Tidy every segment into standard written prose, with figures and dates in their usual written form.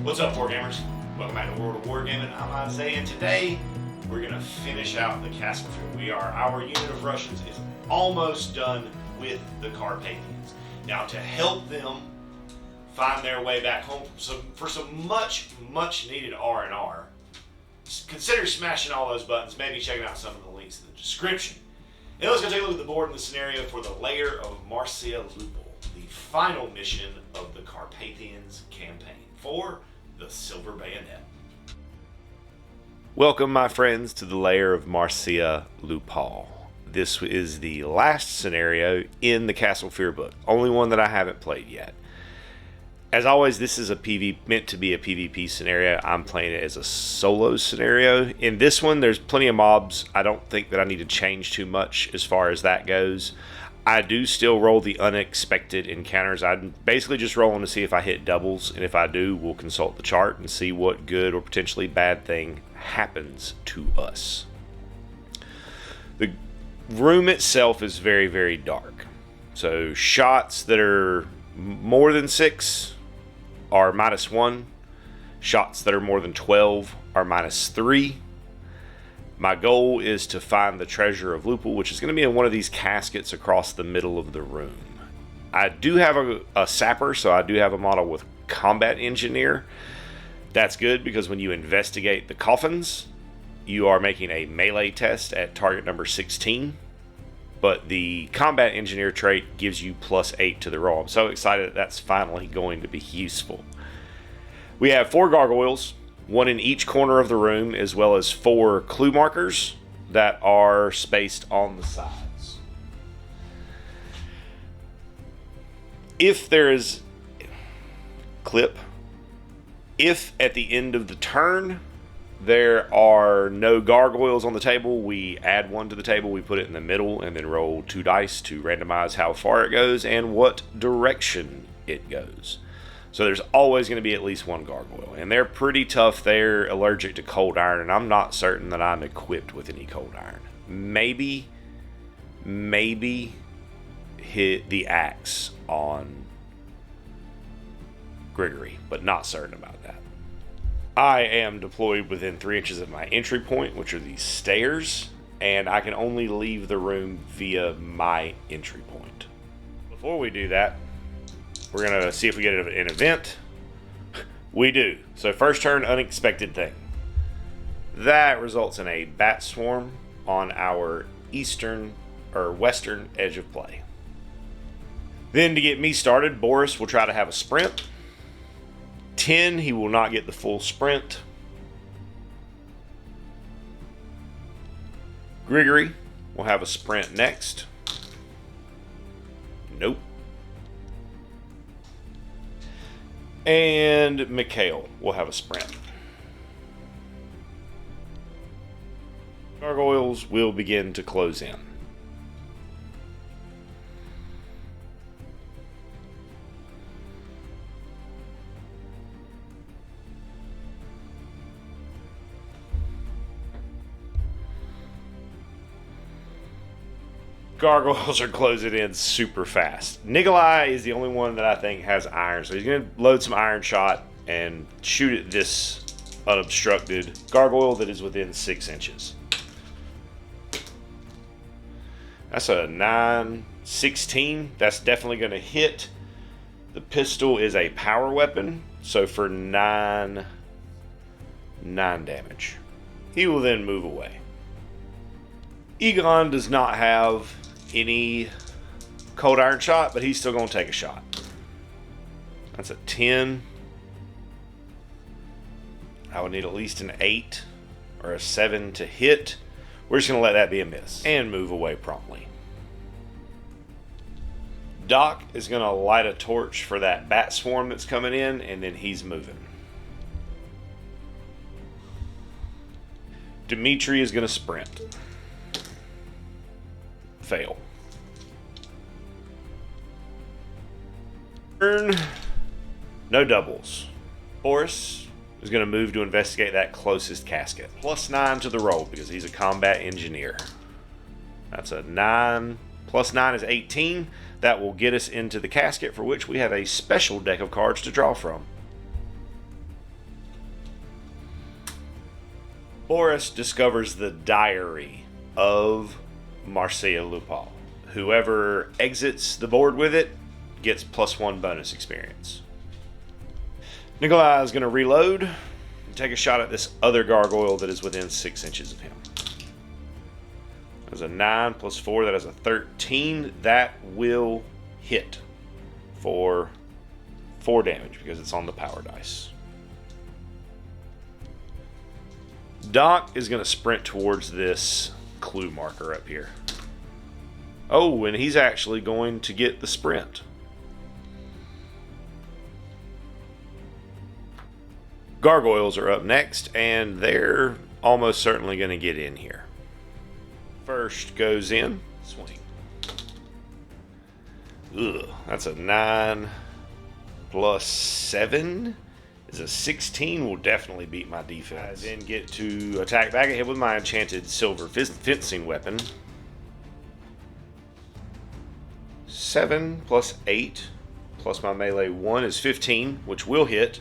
What's up, Wargamers? Welcome back to World of Wargaming. I'm Isaiah, and today we're going to finish out the castle field. Our unit of Russians is almost done with the Carpathians. Now, to help them find their way back home for some much needed R&R, consider smashing all those buttons, maybe checking out some of the links in the description. And let's go take a look at the board and the scenario for the Lair of Marcia Lupal, the final mission of the Carpathians campaign for the Silver Bayonet. Welcome, my friends, to the Lair of Marcia Lupal. This is the last scenario in the Castle Fear book, only one that I haven't played yet. As always, this is meant to be a PvP scenario. I'm playing it as a solo scenario. In this one, there's plenty of mobs. I don't think that I need to change too much as far as that goes. I do still roll the unexpected encounters. I'm basically just rolling to see if I hit doubles, and if I do, we'll consult the chart and see what good or potentially bad thing happens to us. The room itself is very dark. So shots that are more than 6 are -1. Shots that are more than 12 are -3. My goal is to find the treasure of Lupal, which is going to be in one of these caskets across the middle of the room. I do have a sapper, so I do have a model with combat engineer. That's good because when you investigate the coffins, you are making a melee test at target number 16. But the combat engineer trait gives you +8 to the roll. I'm so excited that that's finally going to be useful. We have 4 gargoyles, 1 in each corner of the room, as well as 4 clue markers that are spaced on the sides. If there is if at the end of the turn there are no gargoyles on the table, we add 1 to the table, we put it in the middle, and then roll 2 dice to randomize how far it goes and what direction it goes. So there's always going to be at least 1 gargoyle, and they're pretty tough. They're allergic to cold iron, and I'm not certain that I'm equipped with any cold iron. Maybe hit the axe on Gregory, but not certain about that. I am deployed within 3 inches of my entry point, which are these stairs, and I can only leave the room via my entry point. Before we do that, we're going to see if we get an event. We do. So first turn, unexpected thing. That results in a bat swarm on our western edge of play. Then to get me started, Boris will try to have a sprint. 10, he will not get the full sprint. Gregory will have a sprint next. Nope. And Mikhail will have a sprint. Gargoyles will begin to close in. Gargoyles are closing in super fast. Nikolai is the only one that I think has iron, so he's going to load some iron shot and shoot at this unobstructed gargoyle that is within 6 inches. That's a 9-16. That's definitely going to hit. The pistol is a power weapon, so for 9 damage. He will then move away. Egon does not have any cold iron shot, but he's still going to take a shot. That's a 10. I would need at least an 8 or a 7 to hit. We're just going to let that be a miss and move away promptly. Doc is going to light a torch for that bat swarm that's coming in, and then he's moving. Dimitri is going to sprint. Fail. Turn. No doubles. Boris is going to move to investigate that closest casket. +9 to the roll because he's a combat engineer. That's a 9. +9 is 18. That will get us into the casket, for which we have a special deck of cards to draw from. Boris discovers the diary of Marcia Lupal. Whoever exits the board with it gets +1 bonus experience. Nikolai is going to reload and take a shot at this other gargoyle that is within 6 inches of him. There's a 9 + 4, that is a 13. That will hit for 4 damage because it's on the power dice. Doc is going to sprint towards this clue marker up here. Oh, and he's actually going to get the sprint. Gargoyles are up next, and they're almost certainly going to get in here. First goes in. Swing. Ugh, that's a 9 + 7 is a 16. Will definitely beat my defense. I then get to attack back ahead with my enchanted silver fencing weapon. 7 + 8 plus my melee 1 is 15, which will hit.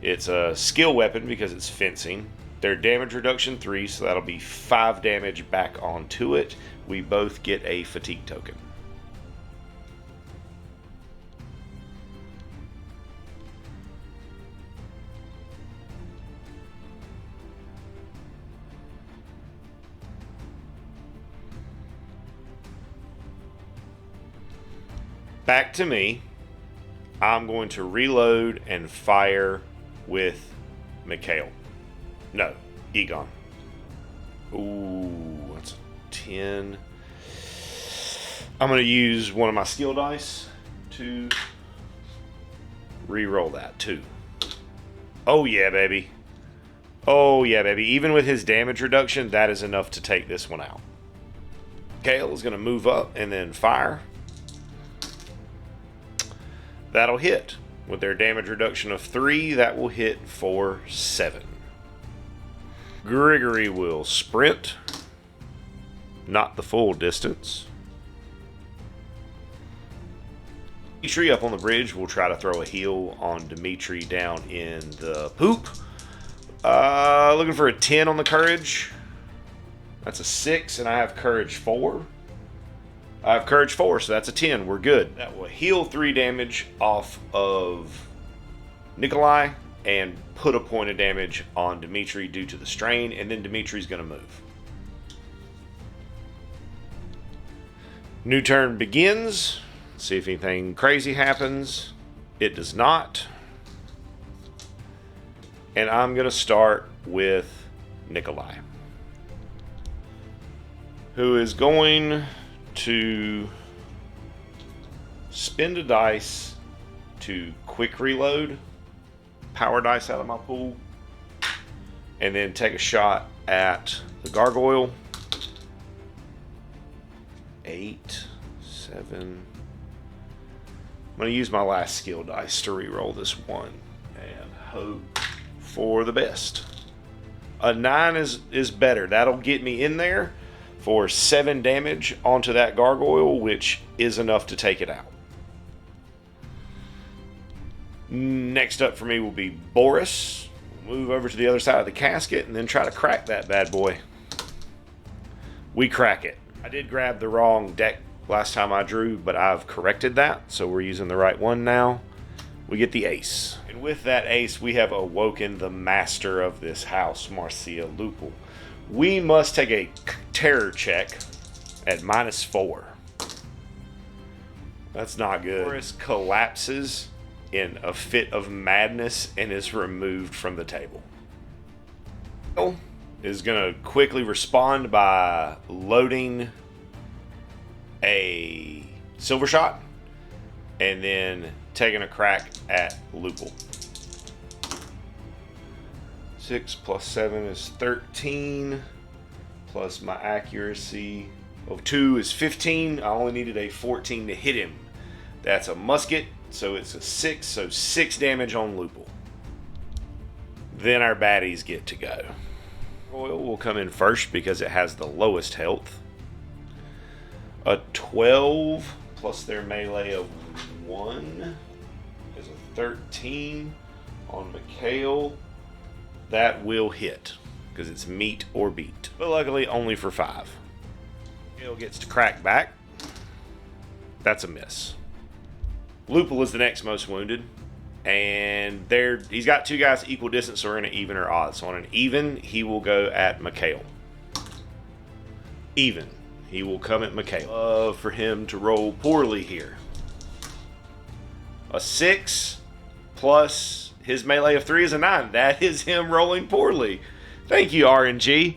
It's a skill weapon because it's fencing. Their damage reduction 3, so that'll be 5 damage back onto it. We both get a fatigue token. Back to me. I'm going to reload and fire with Mikhail. No, Egon. Ooh, that's a 10. I'm going to use one of my skill dice to re-roll that, 2. Oh yeah, baby. Oh yeah, baby. Even with his damage reduction, that is enough to take this one out. Mikhail is going to move up and then fire. That'll hit. With their damage reduction of 3, that will hit for 7. Grigory will sprint. Not the full distance. Dimitri up on the bridge will try to throw a heal on Dimitri down in the poop. Looking for a 10 on the courage. That's a 6, and I have courage 4. I have courage 4, so that's a 10. We're good. That will heal 3 damage off of Nikolai and put a point of damage on Dimitri due to the strain, and then Dimitri's going to move. New turn begins. See if anything crazy happens. It does not. And I'm going to start with Nikolai, who is going to spend a dice to quick reload, power dice out of my pool, and then take a shot at the gargoyle. 8, 7. I'm going to use my last skill dice to re-roll this one and hope for the best. A 9 is better. That'll get me in there for 7 damage onto that gargoyle, which is enough to take it out. Next up for me will be Boris. We'll move over to the other side of the casket and then try to crack that bad boy. We crack it. I did grab the wrong deck last time I drew, but I've corrected that, so we're using the right one now. We get the ace. And with that ace, we have awoken the master of this house, Marcia Lupal. We must take a terror check at -4. That's not good. Boris collapses in a fit of madness and is removed from the table. Is going to quickly respond by loading a silver shot and then taking a crack at Lupal. 6 + 7 is 13, plus my accuracy of 2 is 15. I only needed a 14 to hit him. That's a musket, so it's a 6, so 6 damage on Lupal. Then our baddies get to go. Oil will come in first because it has the lowest health. A 12 plus their melee of 1 is a 13 on Mikhail. That will hit. because it's meet or beat. But luckily, only for 5. Mikhail gets to crack back. That's a miss. Lupal is the next most wounded. And he's got 2 guys equal distance, so we're in an even or odd. So on an even, he will go at Mikhail. Even. He will come at Mikhail. Love for him to roll poorly here. A 6 plus his melee of 3 is a 9. That is him rolling poorly. Thank you, RNG.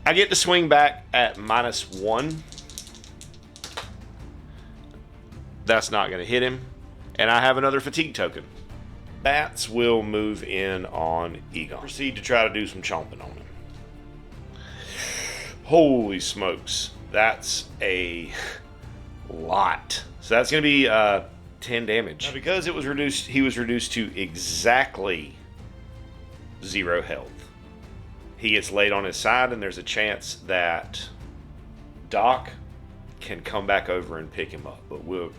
I get to swing back at -1. That's not going to hit him. And I have another fatigue token. Bats will move in on Egon. Proceed to try to do some chomping on him. Holy smokes. That's a lot. So that's going to be 10 damage. Now, because it was reduced, he was reduced to exactly 0 health. He gets laid on his side, and there's a chance that Doc can come back over and pick him up. But we'll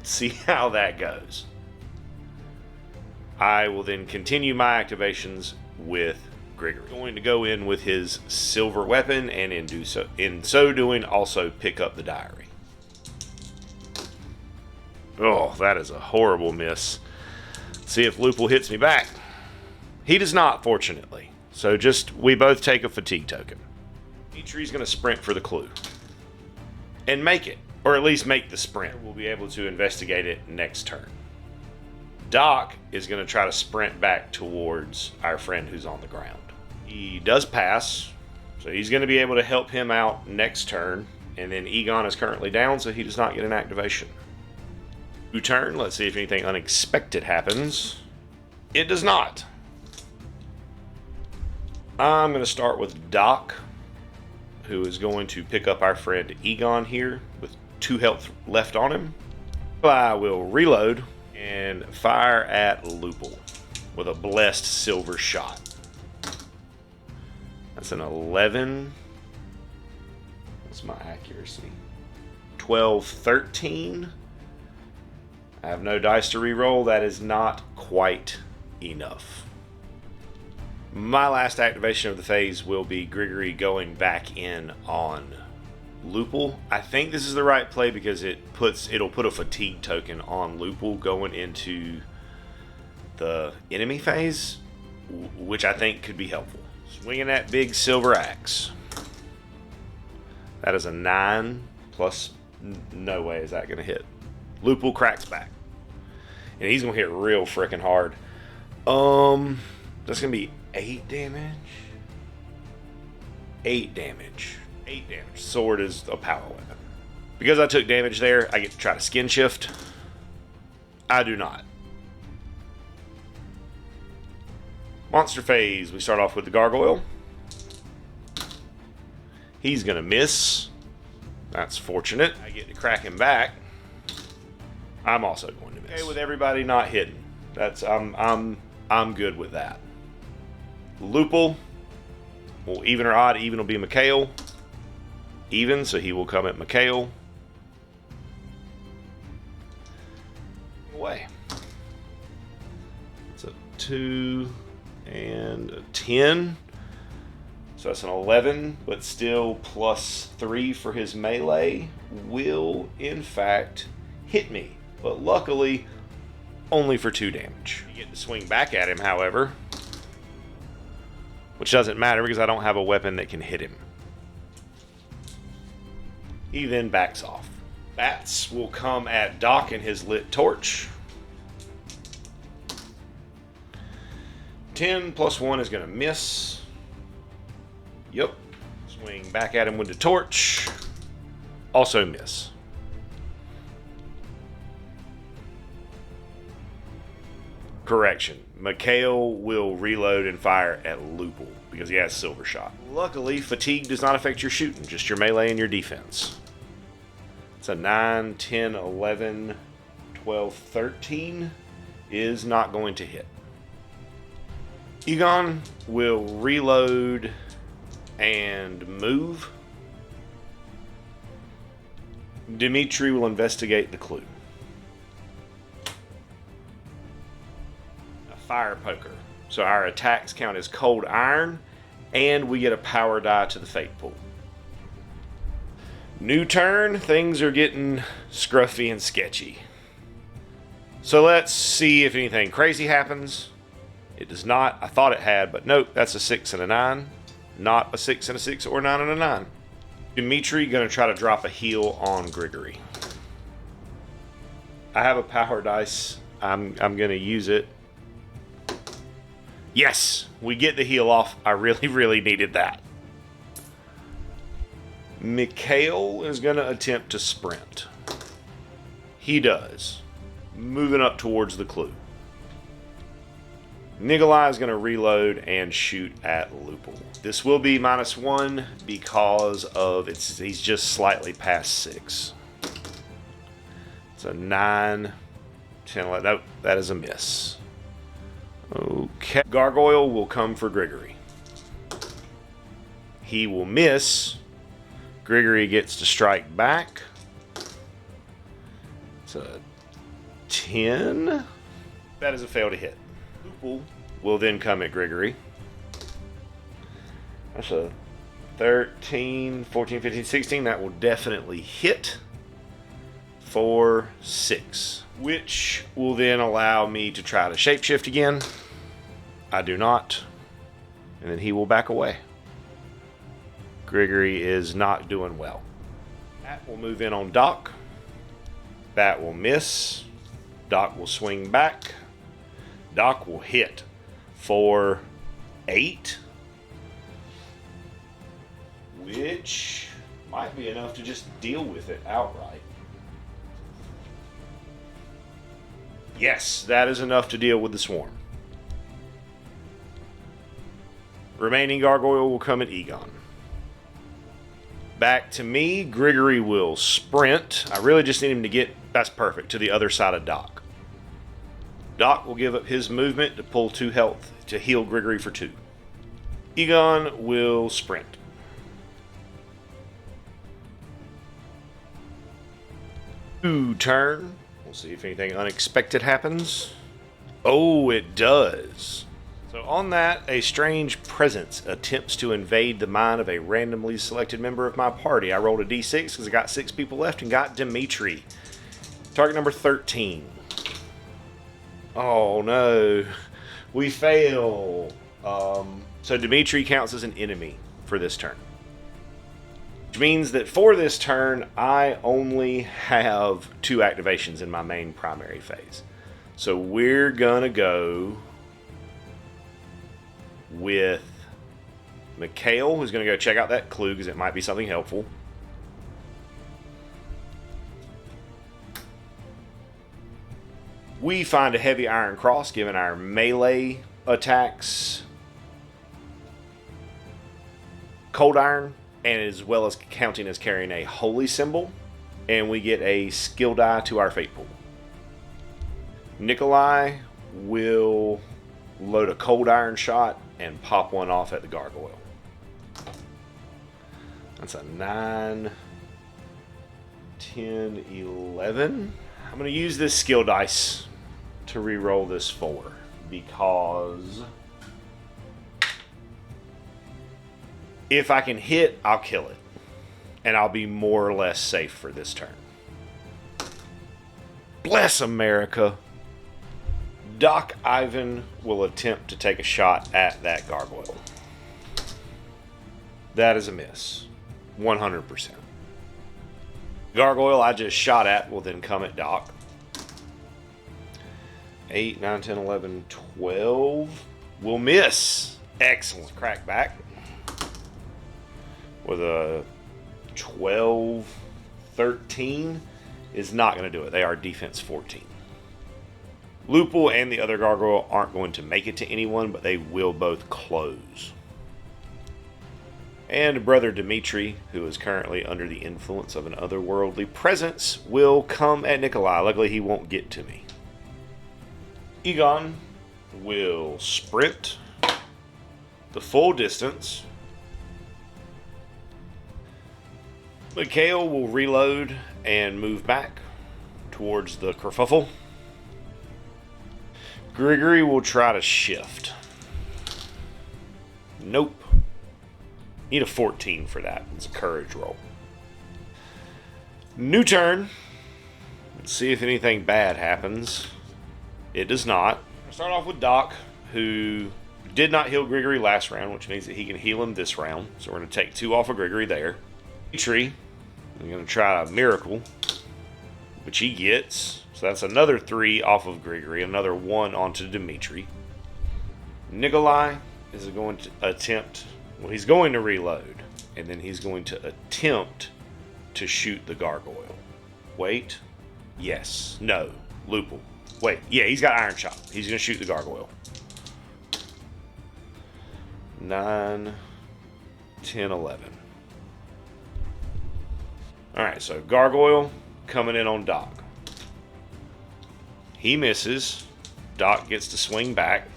see how that goes. I will then continue my activations with Grigory. Going to go in with his silver weapon, and in so doing, also pick up the diary. Oh, that is a horrible miss. See if Lupal hits me back. He does not, fortunately. So we both take a fatigue token. Dimitri's going to sprint for the clue. And make it. Or at least make the sprint. We'll be able to investigate it next turn. Doc is going to try to sprint back towards our friend who's on the ground. He does pass, so he's going to be able to help him out next turn. And then Egon is currently down, so he does not get an activation. New turn, let's see if anything unexpected happens. It does not. I'm going to start with Doc, who is going to pick up our friend Egon here with 2 health left on him. I will reload and fire at Lupal with a blessed silver shot. That's an 11. What's my accuracy? 12, 13. I have no dice to reroll. That is not quite enough. My last activation of the phase will be Grigory going back in on Lupal. I think this is the right play because it'll put a fatigue token on Lupal going into the enemy phase, which I think could be helpful. Swinging that big silver axe. That is a 9 plus. No way is that going to hit. Lupal cracks back, and he's going to hit real freaking hard. That's going to be 8 damage. 8 damage. 8 damage. Sword is a power weapon. Because I took damage there, I get to try to skin shift. I do not. Monster phase. We start off with the gargoyle. He's going to miss. That's fortunate. I get to crack him back. I'm also going to miss. Okay, with everybody not hitting. I'm good with that. Lupal will even or odd. Even will be Mikhail. Even, so he will come at Mikhail. Away. It's a 2 and a 10. So that's an 11, but still plus 3 for his melee will, in fact, hit me. But luckily, only for 2 damage. You get to swing back at him, however, which doesn't matter because I don't have a weapon that can hit him. He then backs off. Bats will come at Doc and his lit torch. 10 plus 1 is going to miss. Yep. Swing back at him with the torch. Also miss. Correction. Mikhail will reload and fire at Lupal because he has silver shot. Luckily, fatigue does not affect your shooting, just your melee and your defense. It's a 9, 10, 11, 12, 13 is not going to hit. Egon will reload and move. Dimitri will investigate the clue. A fire poker. So our attacks count as cold iron and we get a power die to the fate pool. New turn, things are getting scruffy and sketchy. So let's see if anything crazy happens. It does not. I thought it had, but nope, that's a 6 and a 9. Not a 6 and a 6 or 9 and a 9. Dimitri gonna try to drop a heal on Grigory. I have a power dice. I'm gonna use it. Yes, we get the heal off. I really needed that. Mikhail is gonna attempt to sprint. He does. Moving up towards the clue. Nikolai is going to reload and shoot at Lupal. This will be -1 because of he's just slightly past 6. So 9, 10, 11. Nope, that is a miss. Okay. Gargoyle will come for Grigory. He will miss. Grigory gets to strike back. It's a 10. That is a fail to hit. Lupal will then come at Grigory. That's a 13, 14, 15, 16. That will definitely hit for 6, which will then allow me to try to shapeshift again. I do not. And then he will back away. Grigory is not doing well. That will move in on Doc. That will miss. Doc will swing back. Doc will hit for 8, which might be enough to just deal with it outright. Yes, that is enough to deal with the swarm. Remaining Gargoyle will come at Egon. Back to me. Grigory will sprint. I really just need him to get, that's perfect, to the other side of Doc. Doc will give up his movement to pull 2 health to heal Grigory for 2. Egon will sprint. Turn. We'll see if anything unexpected happens. Oh, it does. So on that, a strange presence attempts to invade the mind of a randomly selected member of my party. I rolled a d6 because I got 6 people left and got Dimitri. Target number 13. Oh no, we fail. So Dimitri counts as an enemy for this turn. Which means that for this turn, I only have 2 activations in my main primary phase. So we're gonna go with Mikhail, who's gonna go check out that clue because it might be something helpful. We find a heavy iron cross, giving our melee attacks cold iron, and as well as counting as carrying a holy symbol. And we get a skill die to our fate pool. Nikolai will load a cold iron shot and pop one off at the gargoyle. That's a 9, 10, 11. I'm going to use this skill dice to re-roll this 4 because if I can hit, I'll kill it, and I'll be more or less safe for this turn. Bless America. Doc Ivan will attempt to take a shot at that gargoyle. That is a miss. 100%. Gargoyle I just shot at will then come at Doc. 8, 9, 10, 11, 12. Will miss. Excellent. Crack back. With a 12, 13 is not going to do it. They are defense 14. Lupal and the other gargoyle aren't going to make it to anyone, but they will both close. And brother Dimitri, who is currently under the influence of an otherworldly presence, will come at Nikolai. Luckily, he won't get to me. Egon will sprint the full distance. Mikhail will reload and move back towards the kerfuffle. Grigory will try to shift. Nope. Need a 14 for that. It's a courage roll. New turn. Let's see if anything bad happens. It does not. I'll start off with Doc, who did not heal Gregory last round, which means that he can heal him this round. So we're going to take 2 off of Gregory there. Dimitri, I'm going to try a miracle, which he gets. So that's another 3 off of Gregory, another 1 onto Dimitri. Nikolai is going to attempt, well, he's going to reload, and then he's going to attempt to shoot the gargoyle. Wait. Yes. No. Lupal. Wait. Yeah, he's got Iron Shot. He's going to shoot the gargoyle. 9, 10, 11. Alright, so gargoyle coming in on Doc. He misses. Doc gets to swing back.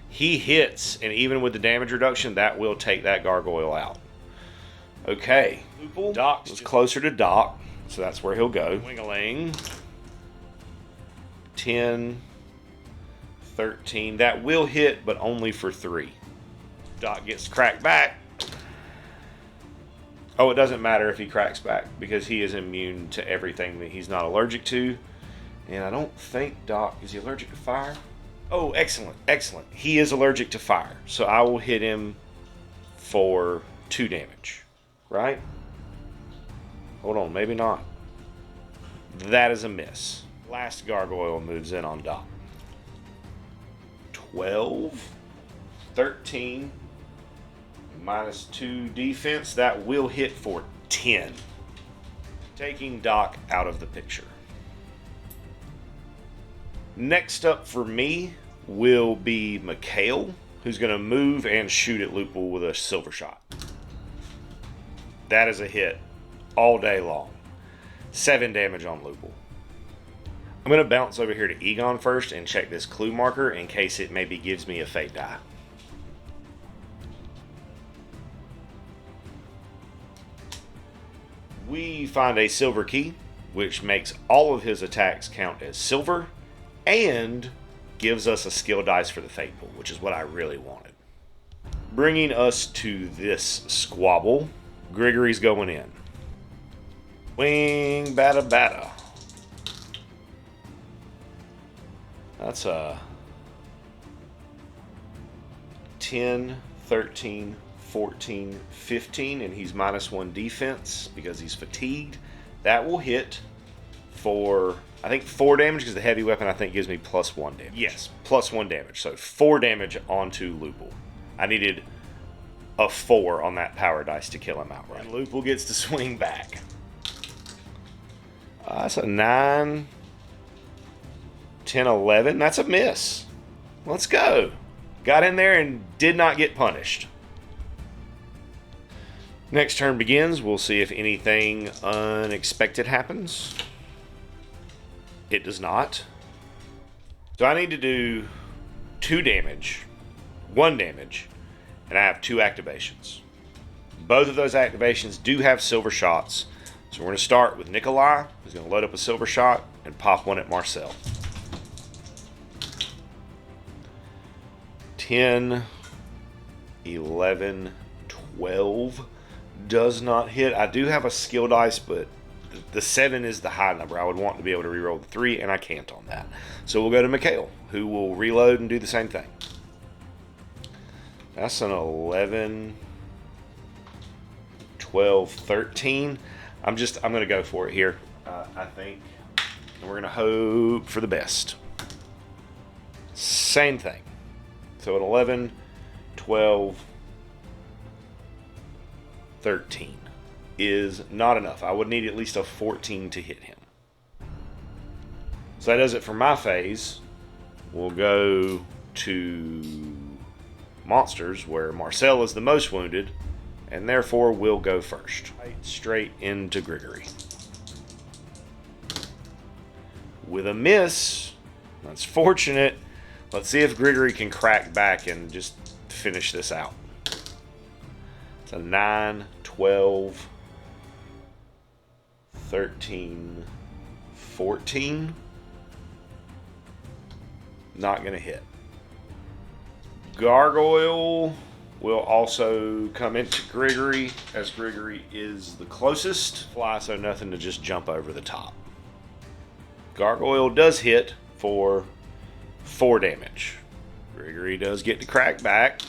He hits, and even with the damage reduction, that will take that gargoyle out. Okay. Doc was closer to Doc, so that's where he'll go. Wing-a-ling. 10, 13. That will hit, but only for 3. Doc gets cracked back. Oh, it doesn't matter if he cracks back, because he is immune to everything that he's not allergic to. And I don't think Doc, is he allergic to fire? Oh, excellent, excellent. He is allergic to fire, so I will hit him for 2 damage, right? Hold on, maybe not. That is a miss. Last gargoyle moves in on Doc. 12, 13, minus 2 defense. That will hit for 10. Taking Doc out of the picture. Next up for me will be Mikhail, who's going to move and shoot at Lupal with a silver shot. That is a hit all day long. 7 damage on Lupal. I'm going to bounce over here to Egon first and check this clue marker in case it maybe gives me a fate die. We find a silver key, which makes all of his attacks count as silver and gives us a skill dice for the fate pool, which is what I really wanted. Bringing us to this squabble, Gregory's going in. Wing, bada, bada. That's a 10, 13, 14, 15, and he's minus 1 defense because he's fatigued. That will hit for, I think, 4 damage, because the heavy weapon, I think, gives me plus 1 damage. Yes, plus 1 damage. So 4 damage onto Lupal. I needed a 4 on that power dice to kill him outright. And Lupal gets to swing back. That's a 9, 10, 11. That's a miss. Let's go. Got in there and did not get punished. Next turn begins. We'll see if anything unexpected happens. It does not. So I need to do 2 damage, 1 damage, and I have 2 activations. Both of those activations do have silver shots. So we're going to start with Nikolai, who's going to load up a silver shot and pop 1 at Marcel. 10, 11, 12 does not hit. I do have a skill dice, but the 7 is the high number. I would want to be able to reroll the 3, and I can't on that. So we'll go to Mikhail, who will reload and do the same thing. That's an 11, 12, 13. I'm going to go for it here, I think. And we're going to hope for the best. Same thing. So an 11, 12, 13 is not enough. I would need at least a 14 to hit him. So that does it for my phase. We'll go to monsters, where Marcel is the most wounded, and therefore will go first. Right straight into Gregory. With a miss. That's fortunate. Let's see if Gregory can crack back and just finish this out. It's a 9, 12, 13, 14. Not going to hit. Gargoyle will also come into Grigory, as Grigory is the closest. Fly, so nothing to just jump over the top. Gargoyle does hit for 4 damage. Grigory does get to crack back.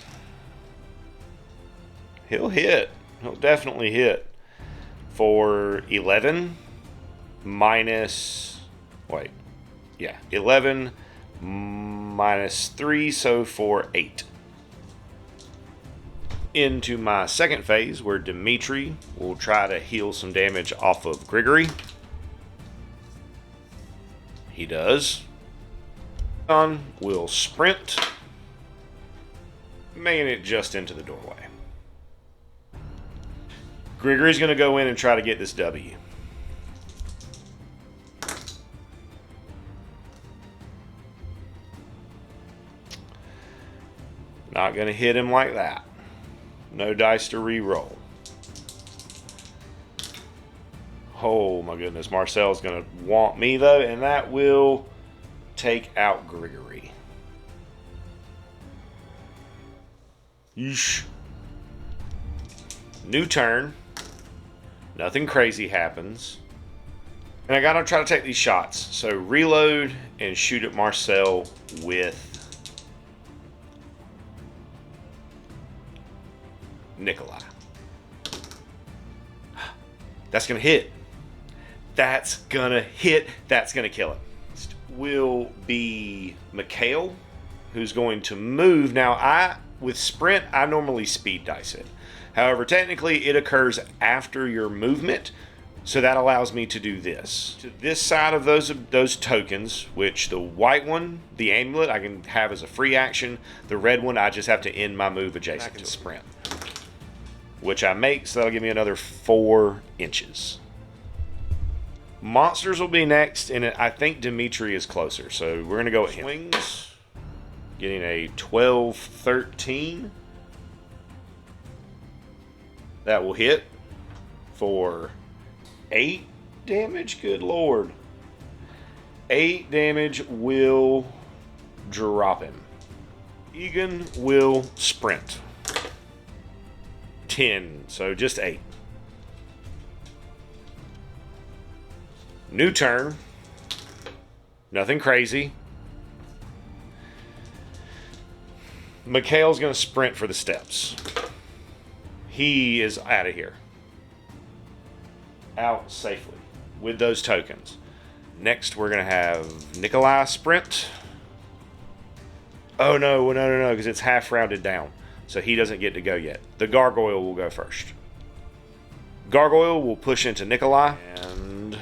He'll hit. He'll definitely hit for 11 minus... Wait. Yeah, 11 minus 3, so for 8. Into my second phase, where Dimitri will try to heal some damage off of Grigory. He does. John will sprint, making it just into the doorway. Grigory's going to go in and try to get this W. Not going to hit him like that. No dice to re-roll. Oh my goodness, Marcel's going to want me though, and that will take out Grigory. Yeesh. New turn. Nothing crazy happens. And I gotta try to take these shots. So reload and shoot at Marcel with Nikolai. That's gonna hit. That's gonna hit. That's gonna kill it. Will be Mikhail, who's going to move. Now, with sprint, I normally speed dice it. However, technically, it occurs after your movement, so that allows me to do this. To this side of those tokens, which the white one, the amulet, I can have as a free action. The red one, I just have to end my move adjacent to sprint, which I make, so that'll give me another 4 inches. Monsters will be next, and I think Dimitri is closer, so we're going to go with him. Swings, getting a 12-13. That will hit for 8 damage. Good lord. 8 damage will drop him. Egan will sprint. 10, so just 8. New turn. Nothing crazy. Mikhail's going to sprint for the steps. He is out of here. Out safely with those tokens. Next, we're going to have Nikolai sprint. Oh, no, because it's half rounded down. So he doesn't get to go yet. The Gargoyle will go first. Gargoyle will push into Nikolai. And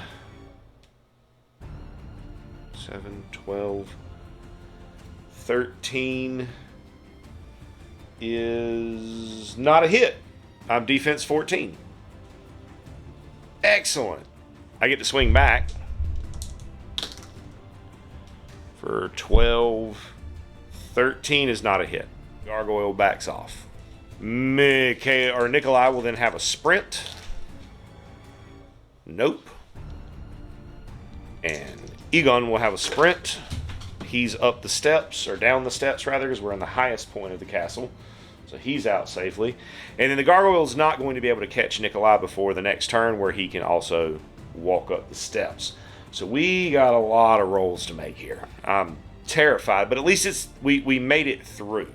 7, 12, 13 is not a hit. I'm defense 14. Excellent. I get to swing back for 12. 13 is not a hit. Gargoyle backs off. Nikolai will then have a sprint. Nope. And Egon will have a sprint. He's up the steps, or down the steps rather, because we're in the highest point of the castle. So he's out safely. And then the Gargoyle's not going to be able to catch Nikolai before the next turn, where he can also walk up the steps. So we got a lot of rolls to make here. I'm terrified, but at least we made it through.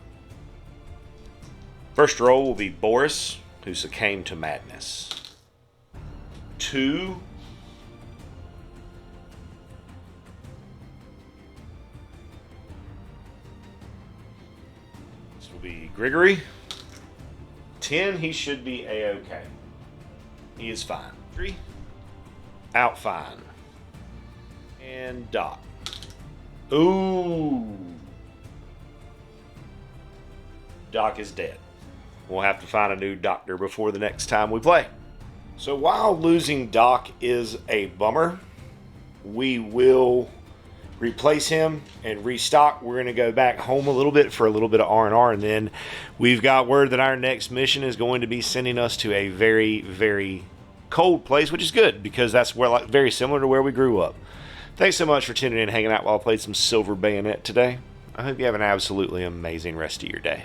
First roll will be Boris, who succumbed to madness. 2. This will be Grigory. 10, he should be A-OK. He is fine. 3. Out fine. And Doc. Ooh. Doc is dead. We'll have to find a new doctor before the next time we play. So while losing Doc is a bummer, we will replace him and restock. We're going to go back home a little bit for a little bit of R&R, and then we've got word that our next mission is going to be sending us to a very, very cold place, which is good because that's where, like, very similar to where we grew up. Thanks so much for tuning in and hanging out while I played some Silver Bayonet today. I hope you have an absolutely amazing rest of your day.